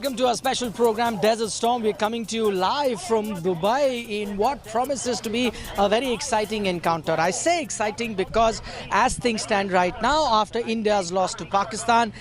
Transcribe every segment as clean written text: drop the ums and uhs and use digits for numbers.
welcome to our special program Desert Storm. We're coming to you live from Dubai in what promises to be a very exciting encounter. I say exciting because as things stand right now, after India's loss to Pakistan,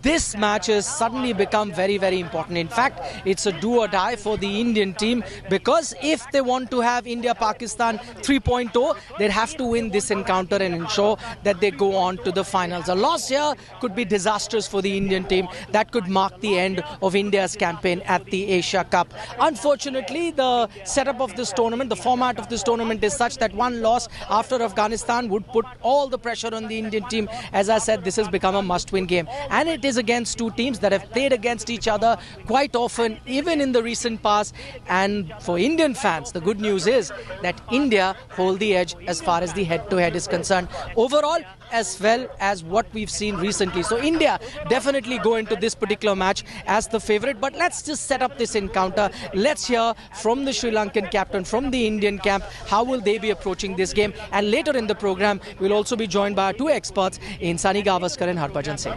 this match has suddenly become very, very important. In fact, it's a do or die for the Indian team because if they want to have India-Pakistan 3.0, they'd have to win this encounter and ensure that they go on to the finals. A loss here could be disastrous for the Indian team. That could mark the end of India's campaign at the Asia Cup. Unfortunately, the setup of this tournament, the format of this tournament is such that one loss after Afghanistan would put all the pressure on the Indian team. As I said, this has become a must-win game. And it is against two teams that have played against each other quite often, even in the recent past. And for Indian fans, the good news is that India hold the edge as far as the head-to-head is concerned. Overall, as well as what we've seen recently. So India definitely go into this particular match as the favourite. But let's just set up this encounter. Let's hear from the Sri Lankan captain, from the Indian camp, how will they be approaching this game. And later in the program, we'll also be joined by our two experts in Sunny Gavaskar and Harbhajan Singh.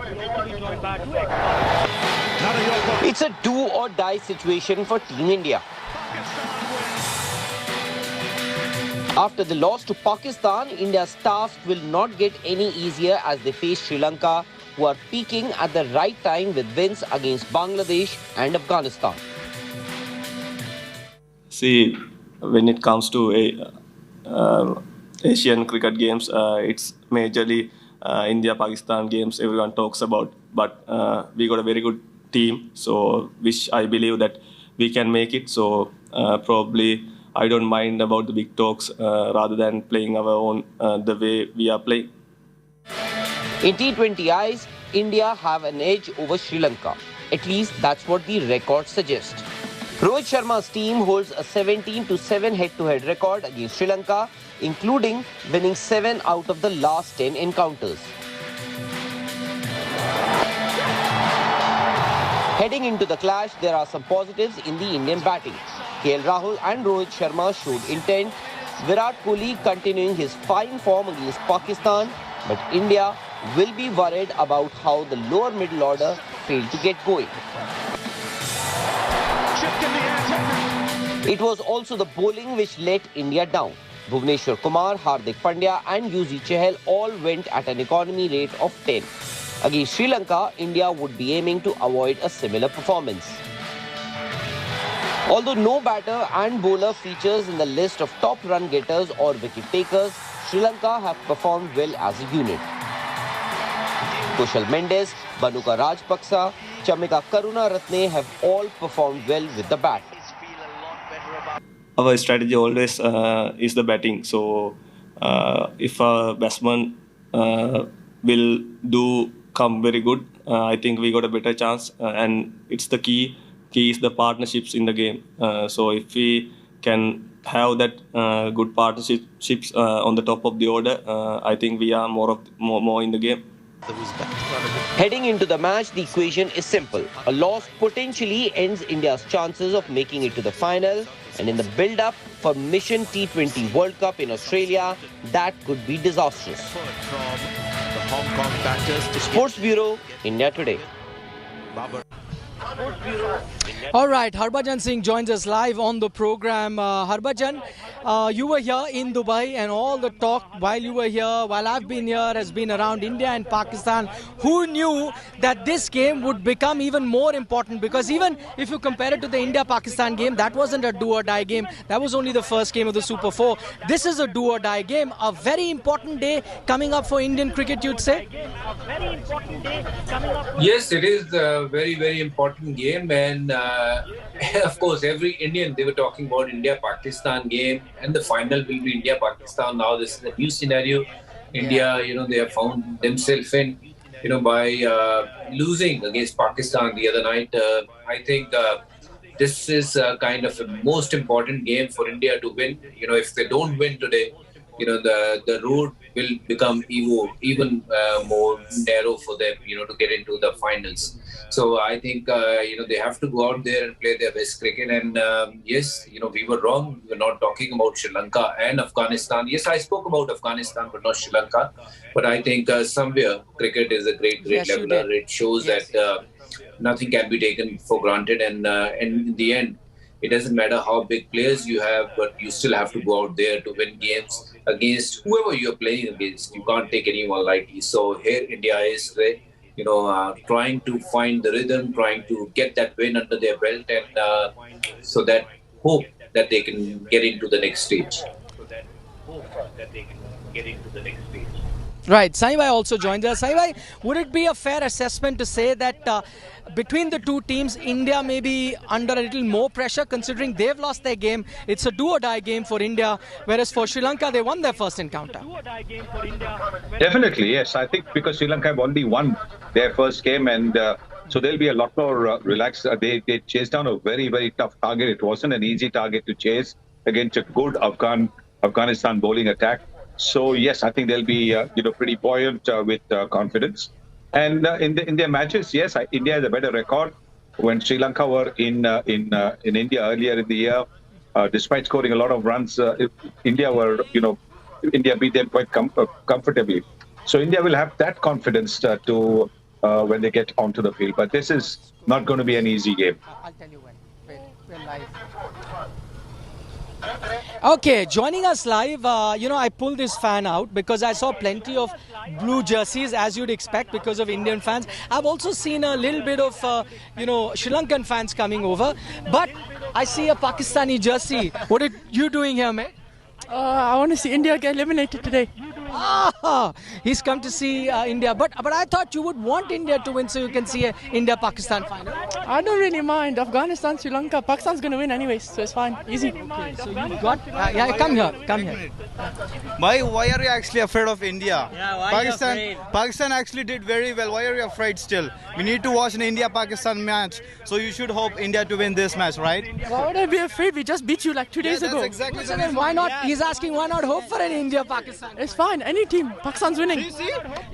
It's a do-or-die situation for Team India. After the loss to Pakistan, India's task will not get any easier as they face Sri Lanka, who are peaking at the right time with wins against Bangladesh and Afghanistan. See, when it comes to Asian cricket games, it's majorly India-Pakistan games everyone talks about. But we got a very good team, so which I believe that we can make it. So probably I don't mind about the big talks rather than playing our own the way we are playing. In T20 eyes, India have an edge over Sri Lanka. At least that's what the record suggests. Rohit Sharma's team holds a 17-7 head-to-head record against Sri Lanka, including winning 7 out of the last 10 encounters. Heading into the clash, there are some positives in the Indian batting. KL Rahul and Rohit Sharma showed intent. Virat Kohli continuing his fine form against Pakistan, but India will be worried about how the lower middle order failed to get going. It was also the bowling which let India down. Bhuvneshwar Kumar, Hardik Pandya and Yuzi Chahal all went at an economy rate of 10. Against Sri Lanka, India would be aiming to avoid a similar performance. Although no batter and bowler features in the list of top run getters or wicket takers, Sri Lanka have performed well as a unit. Kushal Mendes, Bhanuka Rajpaksa, Chamika Karunaratne have all performed well with the bat. Our strategy always is the batting. So if a batsman will come very good, I think we got a better chance. And it's the key is the partnerships in the game. So if we can have that good partnerships on the top of the order, I think we are more in the game. Heading into the match, the equation is simple. A loss potentially ends India's chances of making it to the final, and in the build-up for Mission T20 World Cup in Australia, that could be disastrous. Sports Bureau, India Today. All right, Harbhajan Singh joins us live on the program. Harbhajan, you were here in Dubai and all the talk while you were here, while I've been here, has been around India and Pakistan. Who knew that this game would become even more important? Because even if you compare it to the India-Pakistan game, that wasn't a do-or-die game. That was only the first game of the Super 4. This is a do-or-die game. A very important day coming up for Indian cricket, you'd say? Yes, it is a very, very important game. And of course, every Indian, they were talking about India-Pakistan game, and the final will be India-Pakistan. Now this is a new scenario. India, they have found themselves in, by losing against Pakistan the other night. I think this is kind of a most important game for India to win. If they don't win today, the road will become even more narrow for them, to get into the finals. So I think, they have to go out there and play their best cricket. And yes, we were wrong. We were not talking about Sri Lanka and Afghanistan. Yes, I spoke about Afghanistan, but not Sri Lanka. But I think somewhere cricket is a great leveler. It shows that nothing can be taken for granted, and in the end, it doesn't matter how big players you have, but you still have to go out there to win games against whoever you're playing against. You can't take anyone lightly. So here India is, trying to find the rhythm, trying to get that win under their belt, and so that hope that they can get into the next stage. Right, Sanibhai also joined us. Sanibhai, would it be a fair assessment to say that between the two teams, India may be under a little more pressure considering they've lost their game? It's a do-or-die game for India, whereas for Sri Lanka, they won their first encounter. Definitely, yes. I think because Sri Lanka have only won their first game, and so they'll be a lot more relaxed. They chased down a very, very tough target. It wasn't an easy target to chase against a good Afghanistan bowling attack. So yes, I think they'll be pretty buoyant with confidence. And in their matches, yes, India has a better record. When Sri Lanka were in India earlier in the year, despite scoring a lot of runs, India beat them quite comfortably. So India will have that confidence to when they get onto the field. But this is not going to be an easy game. I'll tell you when. We're live. Okay, joining us live, I pulled this fan out because I saw plenty of blue jerseys, as you'd expect, because of Indian fans. I've also seen a little bit of, Sri Lankan fans coming over. But I see a Pakistani jersey. What are you doing here, mate? I want to see India get eliminated today. He's come to see India. But I thought you would want India to win so you can see an India-Pakistan final. I don't really mind. Afghanistan, Sri Lanka. Pakistan's going to win anyways, so it's fine. Easy. Okay, so you got... come here. Why are you actually afraid of India? Yeah, why are you afraid? Pakistan actually did very well. Why are you afraid still? We need to watch an India-Pakistan match. So you should hope India to win this match, right? Why would I be afraid? We just beat you like 2 days ago. That's exactly So then why not? He's asking why not hope for an India-Pakistan? It's fine. Any team. Pakistan's winning.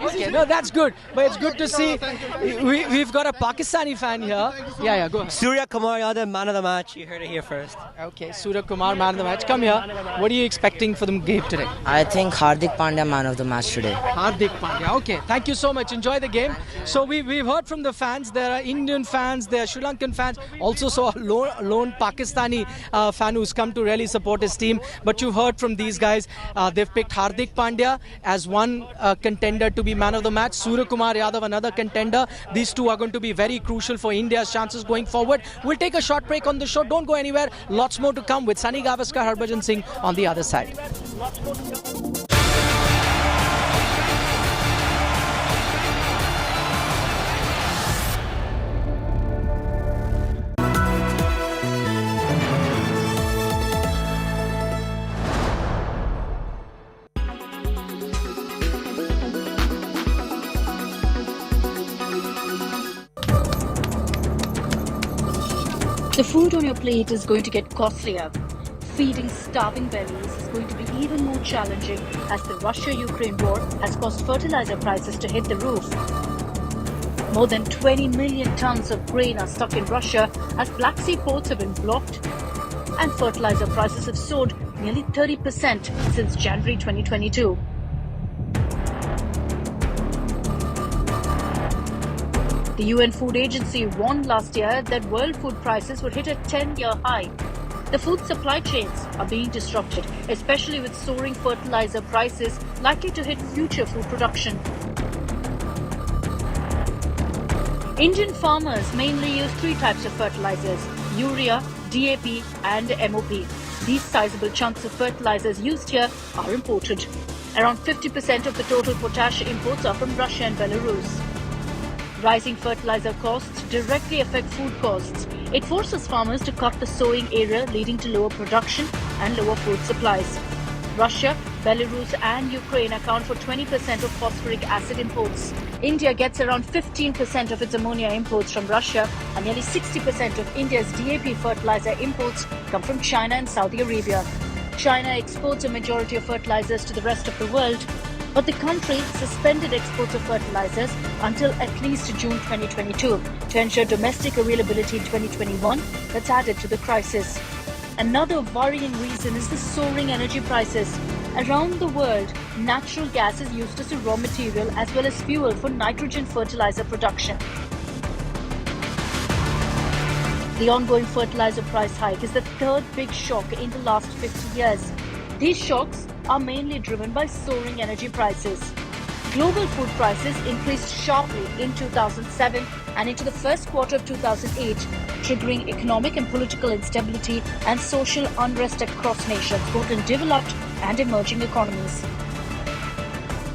Okay, no, that's good. But it's good to see. We've got a Pakistani fan here. Yeah, go ahead. Surya Kumar Yadav, man of the match. You heard it here first. Okay, Surya Kumar, man of the match. Come here. What are you expecting for the game today? I think Hardik Pandya, man of the match today. Hardik Pandya. Okay, thank you so much. Enjoy the game. So we've heard from the fans. There are Indian fans, there are Sri Lankan fans. Also saw a lone Pakistani fan who's come to really support his team. But you've heard from these guys. They've picked Hardik Pandya as one contender to be man of the match. Surya Kumar Yadav, another contender. These two are going to be very crucial for India's chances going forward. We'll take a short break on the show. Don't go anywhere. Lots more to come with Sunny Gavaskar, Harbhajan Singh on the other side. The food on your plate is going to get costlier. Feeding starving bellies is going to be even more challenging as the Russia-Ukraine war has caused fertilizer prices to hit the roof. More than 20 million tons of grain are stuck in Russia as Black Sea ports have been blocked, and fertilizer prices have soared nearly 30% since January 2022. The UN Food Agency warned last year that world food prices would hit a 10-year high. The food supply chains are being disrupted, especially with soaring fertilizer prices likely to hit future food production. Indian farmers mainly use three types of fertilizers: urea, DAP and MOP. These sizable chunks of fertilizers used here are imported. Around 50% of the total potash imports are from Russia and Belarus. Rising fertilizer costs directly affect food costs. It forces farmers to cut the sowing area, leading to lower production and lower food supplies. Russia, Belarus and Ukraine account for 20% of phosphoric acid imports. India gets around 15% of its ammonia imports from Russia, and nearly 60% of India's DAP fertilizer imports come from China and Saudi Arabia. China exports a majority of fertilizers to the rest of the world, but the country suspended exports of fertilizers until at least June 2022 to ensure domestic availability in 2021 that's added to the crisis. Another worrying reason is the soaring energy prices. Around the world, natural gas is used as a raw material as well as fuel for nitrogen fertilizer production. The ongoing fertilizer price hike is the third big shock in the last 50 years. These shocks are mainly driven by soaring energy prices. Global food prices increased sharply in 2007 and into the first quarter of 2008, triggering economic and political instability and social unrest across nations, both in developed and emerging economies.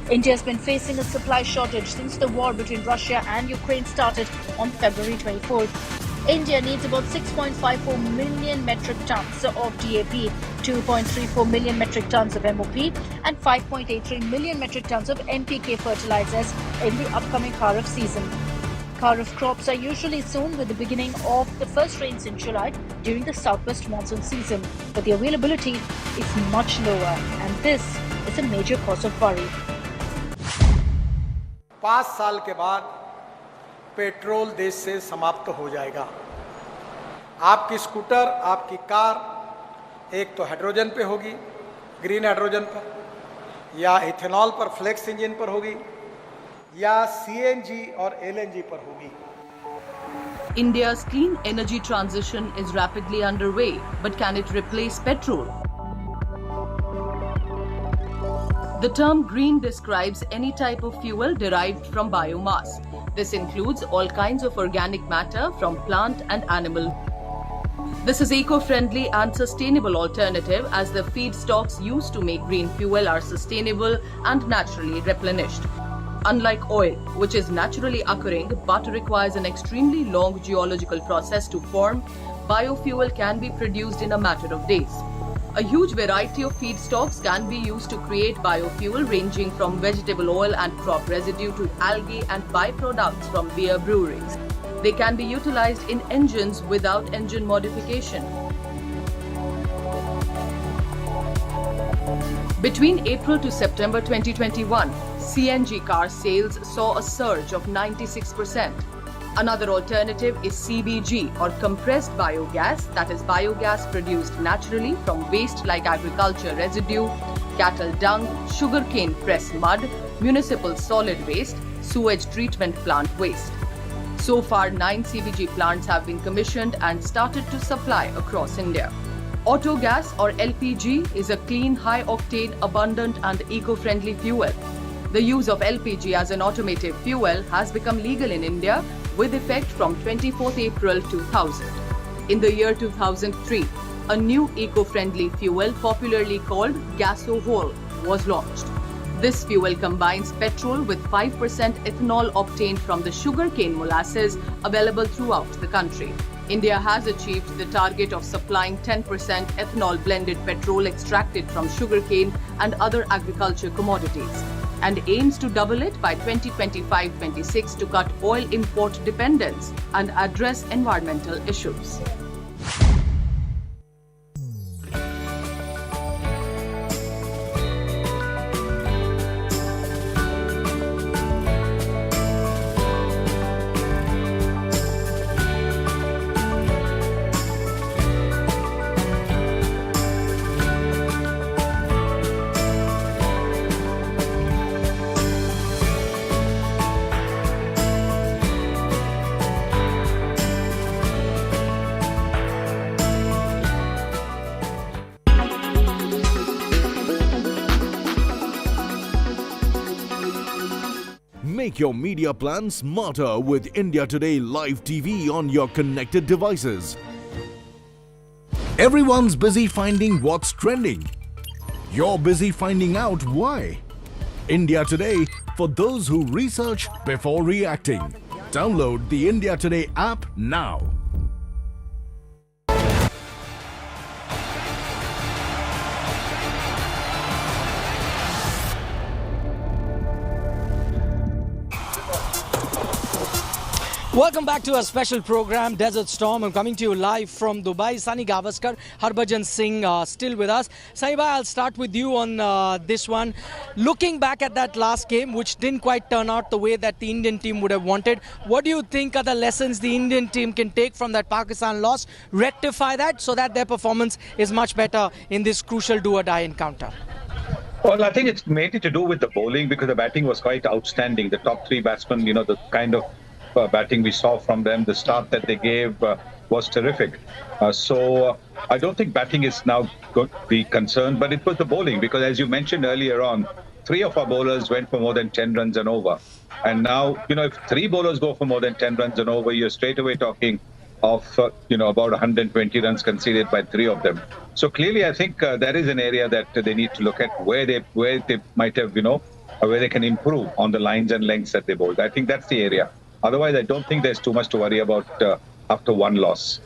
India has been facing a supply shortage since the war between Russia and Ukraine started on February 24th. India needs about 6.54 million metric tons of DAP, 2.34 million metric tons of MOP, and 5.83 million metric tons of NPK fertilizers in the upcoming Kharif season. Kharif crops are usually sown with the beginning of the first rains in July during the southwest monsoon season, but the availability is much lower, and this is a major cause of worry. 5 साल के बाद petrol देश से समाप्त हो जाएगा। आपकी scooter, आपकी कार एक तो हाइड्रोजन पे होगी, ग्रीन हाइड्रोजन पर, या इथेनॉल पर फ्लेक्स इंजन पर होगी, या सीएनजी और एलएनजी पर होगी। India's clean energy transition is rapidly underway, but can it replace petrol? The term green describes any type of fuel derived from biomass. This includes all kinds of organic matter from plant and animal. This is eco-friendly and sustainable alternative as the feedstocks used to make green fuel are sustainable and naturally replenished. Unlike oil, which is naturally occurring but requires an extremely long geological process to form, biofuel can be produced in a matter of days. A huge variety of feedstocks can be used to create biofuel ranging from vegetable oil and crop residue to algae and byproducts from beer breweries. They can be utilized in engines without engine modification. Between April to September 2021, CNG car sales saw a surge of 96%. Another alternative is CBG or compressed biogas, that is biogas produced naturally from waste like agriculture residue, cattle dung, sugarcane press mud, municipal solid waste, sewage treatment plant waste. So far, 9 CBG plants have been commissioned and started to supply across India. Autogas or LPG is a clean, high-octane, abundant and eco-friendly fuel. The use of LPG as an automotive fuel has become legal in India with effect from 24th April 2000. In the year 2003, a new eco-friendly fuel popularly called Gasohol was launched. This fuel combines petrol with 5% ethanol obtained from the sugarcane molasses available throughout the country. India has achieved the target of supplying 10% ethanol blended petrol extracted from sugarcane and other agriculture commodities, and aims to double it by 2025-26 to cut oil import dependence and address environmental issues. Make your media plan smarter with India Today Live TV on your connected devices. Everyone's busy finding what's trending. You're busy finding out why. India Today for those who research before reacting. Download the India Today app now. Welcome back to a special program, Desert Storm. I'm coming to you live from Dubai. Sunny Gavaskar, Harbhajan Singh still with us. Saiba, I'll start with you on this one. Looking back at that last game, which didn't quite turn out the way that the Indian team would have wanted, what do you think are the lessons the Indian team can take from that Pakistan loss, rectify that so that their performance is much better in this crucial do-or-die encounter? Well, I think it's mainly to do with the bowling because the batting was quite outstanding. The top three batsmen, the kind of batting we saw from them. The start that they gave was terrific. So I don't think batting is now going to be concerned, but it was the bowling, because as you mentioned earlier on, 3 of our bowlers went for more than 10 runs and over. And now, if 3 bowlers go for more than 10 runs and over, you're straight away talking of, about 120 runs conceded by 3 of them. So clearly, I think that is an area that they need to look at, where they might have, where they can improve on the lines and lengths that they bowled. I think that's the area. Otherwise, I don't think there's too much to worry about after one loss.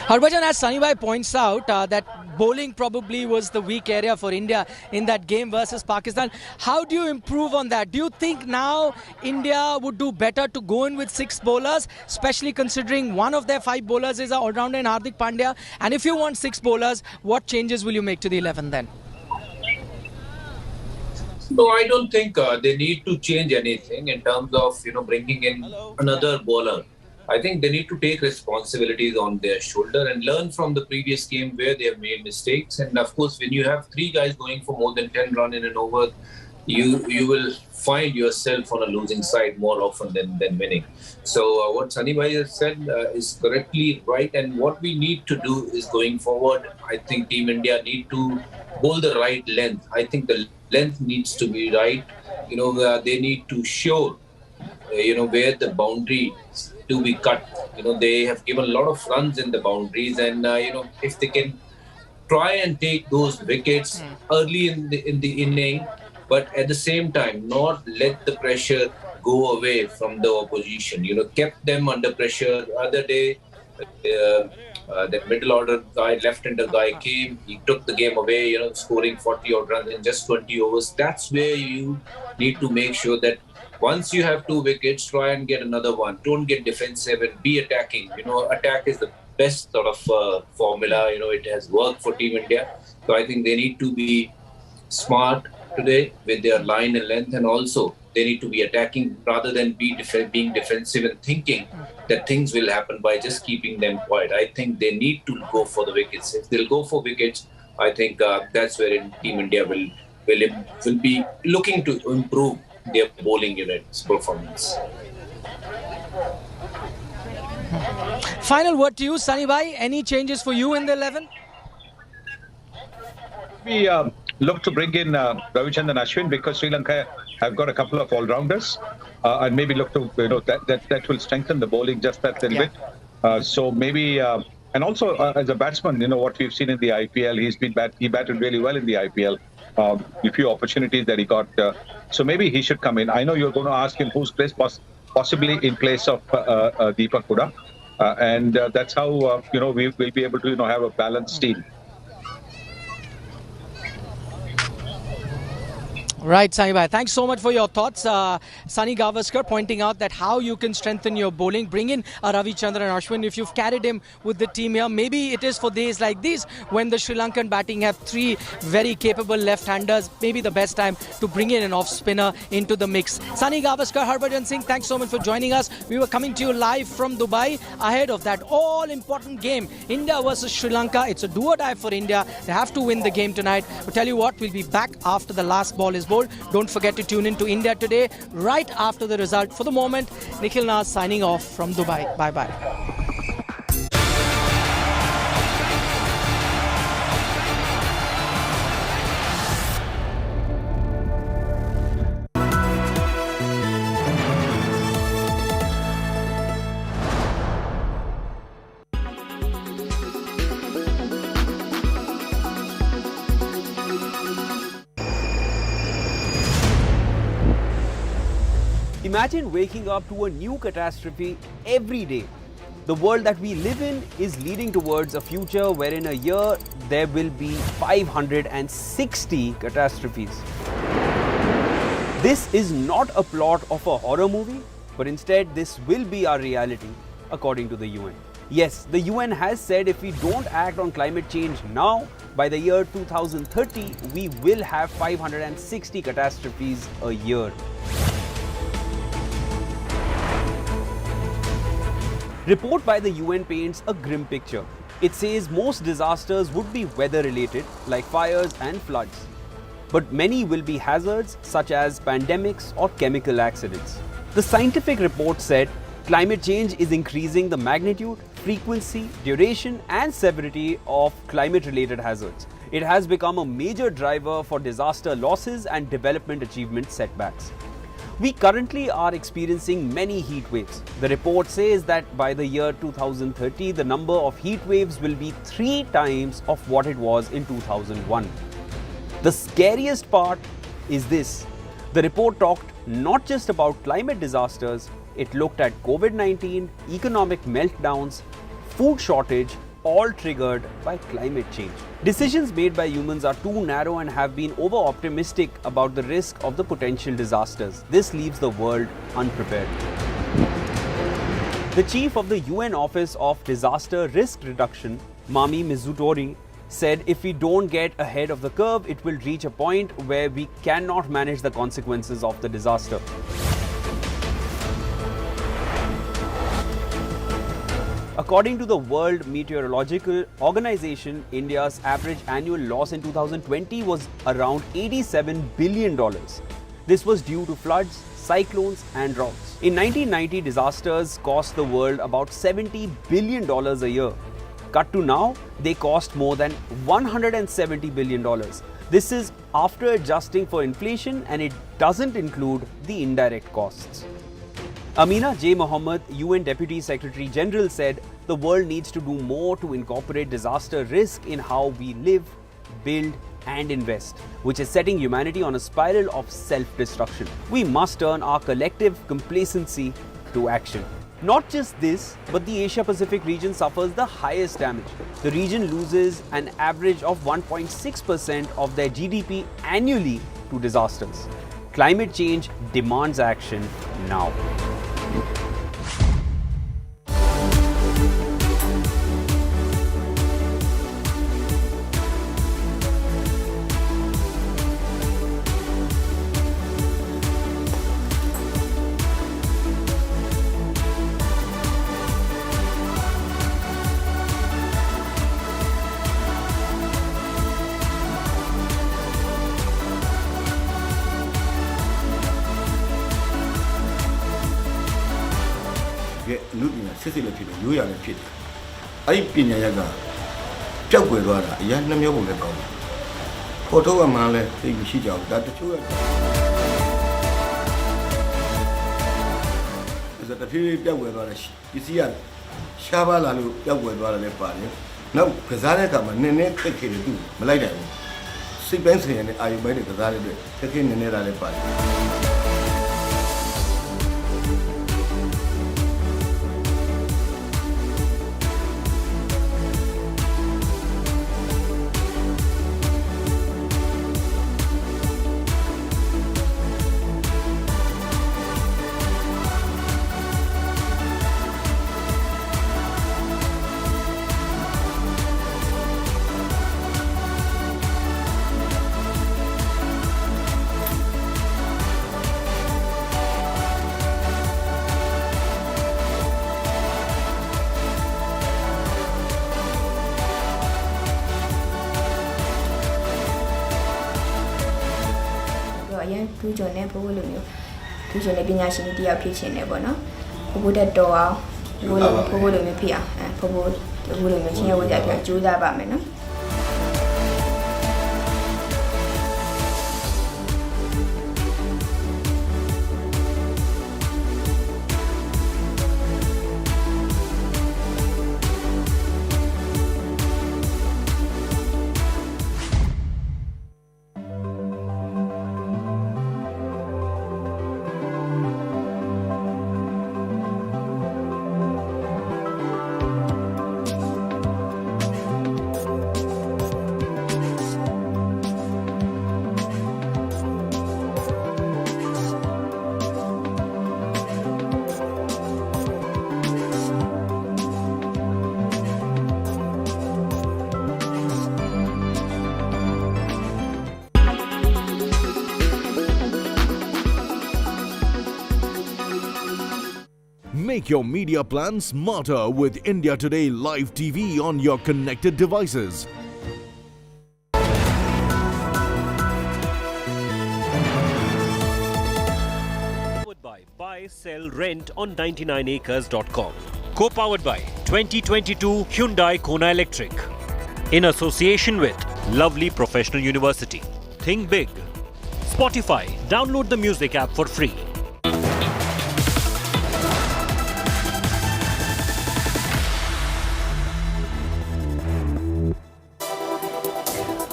Harbhajan, as Sunny points out, that bowling probably was the weak area for India in that game versus Pakistan. How do you improve on that? Do you think now India would do better to go in with 6 bowlers, especially considering one of their 5 bowlers is an all-rounder in Hardik Pandya? And if you want 6 bowlers, what changes will you make to the 11 then? No, I don't think they need to change anything in terms of bringing in another bowler. I think they need to take responsibilities on their shoulder and learn from the previous game where they have made mistakes. And of course, when you have 3 guys going for more than 10 runs in an over, you will find yourself on a losing side more often than winning. So what Sunny Bhai has said is correctly right. And what we need to do is, going forward, I think Team India need to bowl the right length. I think the length needs to be right. They need to show, where the boundary to be cut. They have given a lot of runs in the boundaries, and if they can try and take those wickets early in the inning, but at the same time not let the pressure go away from the opposition. Kept them under pressure. The other day, that middle order guy, left-hander guy came, he took the game away, scoring 40 odd runs in just 20 overs. That's where you need to make sure that once you have 2 wickets, try and get another one. Don't get defensive and be attacking. Attack is the best sort of formula. It has worked for Team India. So I think they need to be smart today with their line and length, and also they need to be attacking rather than being defensive and thinking that things will happen by just keeping them quiet. I think they need to go for the wickets. If they'll go for wickets, I think that's where Team India will be looking to improve their bowling unit's performance. Final word to you, Sunny Bhai. Any changes for you in the 11? We look to bring in Ravichandran Ashwin, because Sri Lanka have got a couple of all-rounders, and maybe look to that will strengthen the bowling just that little bit. So maybe and also as a batsman, what we've seen in the IPL, he batted really well in the IPL. A few opportunities that he got, so maybe he should come in. I know you're going to ask him who's place, possibly in place of Deepak Huda, and that's how we'll be able to have a balanced team. Right, Sunny Bhai. Thanks so much for your thoughts. Sunny Gavaskar pointing out that how you can strengthen your bowling. Bring in Ravichandran Ashwin. If you've carried him with the team here, maybe it is for days like these when the Sri Lankan batting have 3 very capable left-handers. Maybe the best time to bring in an off-spinner into the mix. Sunny Gavaskar, Harbhajan Singh, thanks so much for joining us. We were coming to you live from Dubai ahead of that all-important game, India versus Sri Lanka. It's a do-or-die for India. They have to win the game tonight. But tell you what, we'll be back after the last ball is bowled. Don't forget to tune in to India Today right after the result. For the moment, Nikhil Nas signing off from Dubai. Bye-bye. Imagine waking up to a new catastrophe every day. The world that we live in is leading towards a future where in a year there will be 560 catastrophes. This is not a plot of a horror movie, but instead this will be our reality, according to the UN. Yes, the UN has said if we don't act on climate change now, by the year 2030, we will have 560 catastrophes a year. Report by the UN paints a grim picture. It says most disasters would be weather-related, like fires and floods. but many will be hazards such as pandemics or chemical accidents. The scientific report said climate change is increasing the magnitude, frequency, duration and severity of climate-related hazards. It has become a major driver for disaster losses and development achievement setbacks. We currently are experiencing many heat waves. The report says that by the year 2030, the number of heat waves will be 3 times of what it was in 2001. The scariest part is this. The report talked not just about climate disasters, it looked at COVID-19, economic meltdowns, food shortage, all triggered by climate change. Decisions made by humans are too narrow and have been over-optimistic about the risk of the potential disasters. This leaves the world unprepared. The chief of the UN Office of Disaster Risk Reduction, Mami Mizutori, said if we don't get ahead of the curve, it will reach a point where we cannot manage the consequences of the disaster. According to the World Meteorological Organization, India's average annual loss in 2020 was around $87 billion. This was due to floods, cyclones and droughts. In 1990, disasters cost the world about $70 billion a year. Cut to now, they cost more than $170 billion. This is after adjusting for inflation and it doesn't include the indirect costs. Amina J. Mohammed, UN Deputy Secretary General, said the world needs to do more to incorporate disaster risk in how we live, build and invest, which is setting humanity on a spiral of self-destruction. We must turn our collective complacency to action. Not just this, but the Asia-Pacific region suffers the highest damage. The region loses an average of 1.6% of their GDP annually to disasters. Climate change demands action now. Make your media plan smarter with India Today Live TV on your connected devices. Buy, sell, rent on 99acres.com. Co-powered by 2022 Hyundai Kona Electric. In association with Lovely Professional University. Think big. Spotify. Download the music app for free.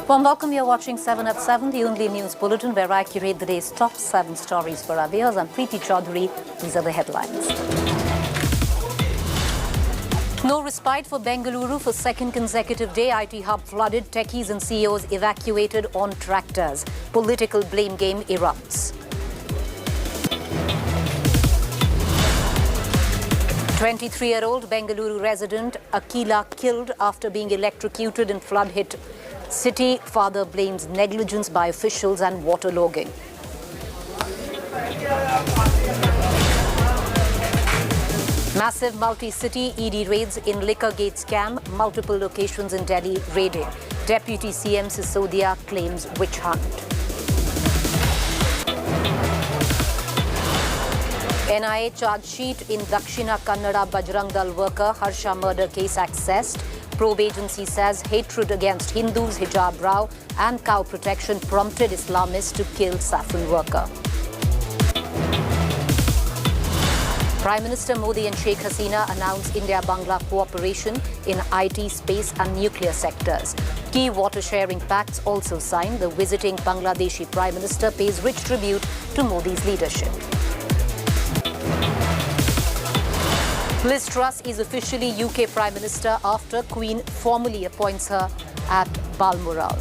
Warm welcome, you're watching 7 at 7, the only news bulletin where I curate the day's top 7 stories for our viewers. I'm Preeti Chaudhary. These are the headlines. No respite for Bengaluru for second consecutive day. IT hub flooded, techies and CEOs evacuated on tractors. Political blame game erupts. 23-year-old Bengaluru resident Akila killed after being electrocuted in flood-hit city. Father blames negligence by officials and waterlogging. Massive multi-city ED raids in liquor gate scam. Multiple locations in Delhi raided. Deputy CM Sisodia claims witch hunt. NIA charge sheet in Dakshina Kannada Bajrang Dal worker Harsha murder case accessed. Probe agency says hatred against Hindus, hijab rao and cow protection prompted Islamists to kill saffron worker. Prime Minister Modi and Sheikh Hasina announced India-Bangla cooperation in IT, space and nuclear sectors. Key water-sharing pacts also signed. The visiting Bangladeshi Prime Minister pays rich tribute to Modi's leadership. Liz Truss is officially UK Prime Minister after Queen formally appoints her at Balmoral.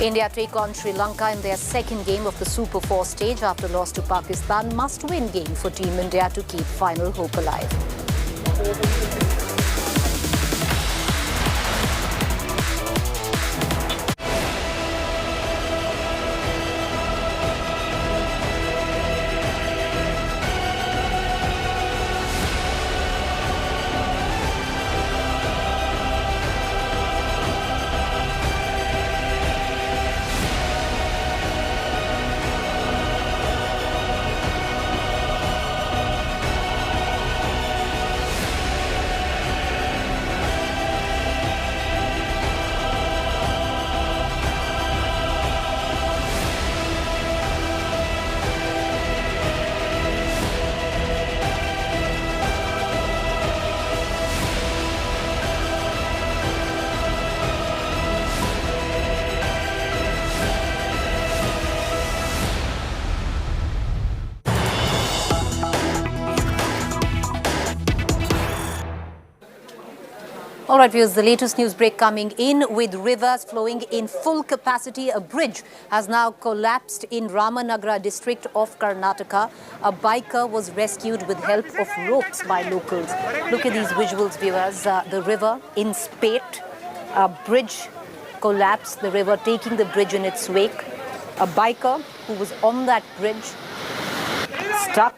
India take on Sri Lanka in their second game of the Super 4 stage after loss to Pakistan. Must-win game for Team India to keep final hope alive. All right, viewers, the latest news break coming in with rivers flowing in full capacity. A bridge has now collapsed in Ramanagara district of Karnataka. A biker was rescued with help of ropes by locals. Look at these visuals, viewers. The river in spate. A bridge collapsed, the river taking the bridge in its wake. A biker who was on that bridge stuck,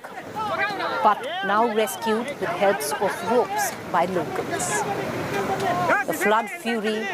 but now rescued with helps of ropes by locals. The flood fury